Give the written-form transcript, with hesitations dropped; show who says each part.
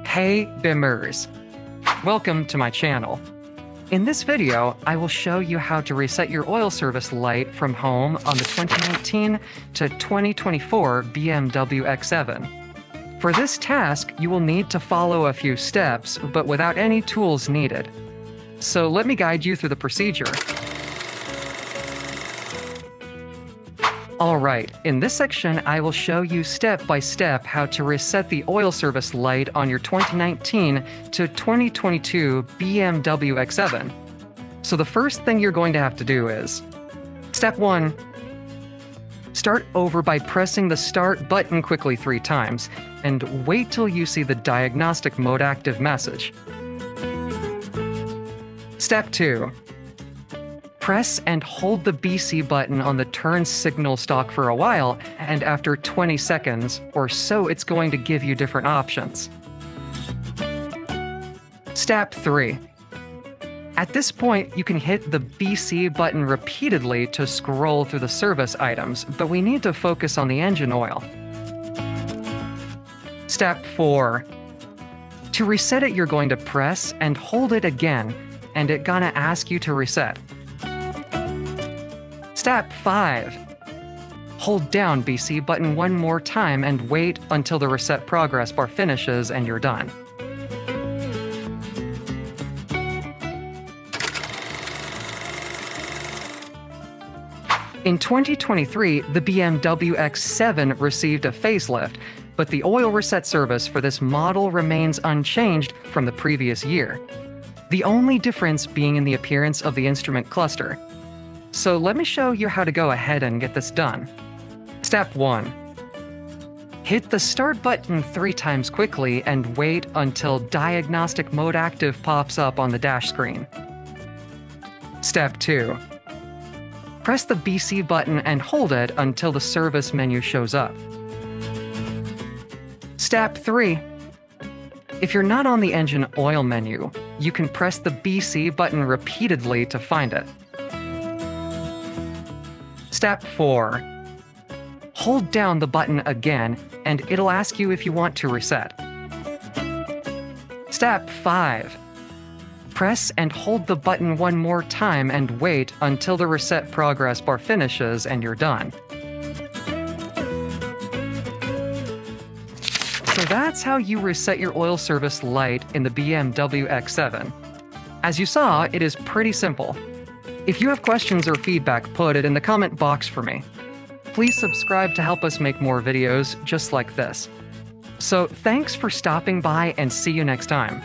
Speaker 1: Hey Bimmers! Welcome to my channel. In this video, I will show you how to reset your oil service light from home on the 2019 to 2024 BMW X7. For this task, you will need to follow a few steps, but without any tools needed. So let me guide you through the procedure. Alright, in this section I will show you step by step how to reset the oil service light on your 2019 to 2022 BMW X7. So the first thing you're going to have to do is, Step 1. Start over by pressing the start button quickly 3 times, and wait till you see the diagnostic mode active message. Step 2. Press and hold the BC button on the turn signal stalk for a while, and after 20 seconds or so, it's going to give you different options. Step 3. At this point, you can hit the BC button repeatedly to scroll through the service items, but we need to focus on the engine oil. Step 4. To reset it, you're going to press and hold it again, and it's gonna ask you to reset. Step 5. Hold down BC button one more time and wait until the reset progress bar finishes and you're done. In 2023, the BMW X7 received a facelift, but the oil reset service for this model remains unchanged from the previous year. The only difference being in the appearance of the instrument cluster. So let me show you how to go ahead and get this done. Step 1. Hit the start button 3 times quickly and wait until diagnostic mode active pops up on the dash screen. Step 2. Press the BC button and hold it until the service menu shows up. Step 3. If you're not on the engine oil menu, you can press the BC button repeatedly to find it. Step 4. Hold down the button again, and it'll ask you if you want to reset. Step 5. Press and hold the button one more time and wait until the reset progress bar finishes and you're done. So that's how you reset your oil service light in the BMW X7. As you saw, it is pretty simple. If you have questions or feedback, put it in the comment box for me. Please subscribe to help us make more videos just like this. So thanks for stopping by and see you next time.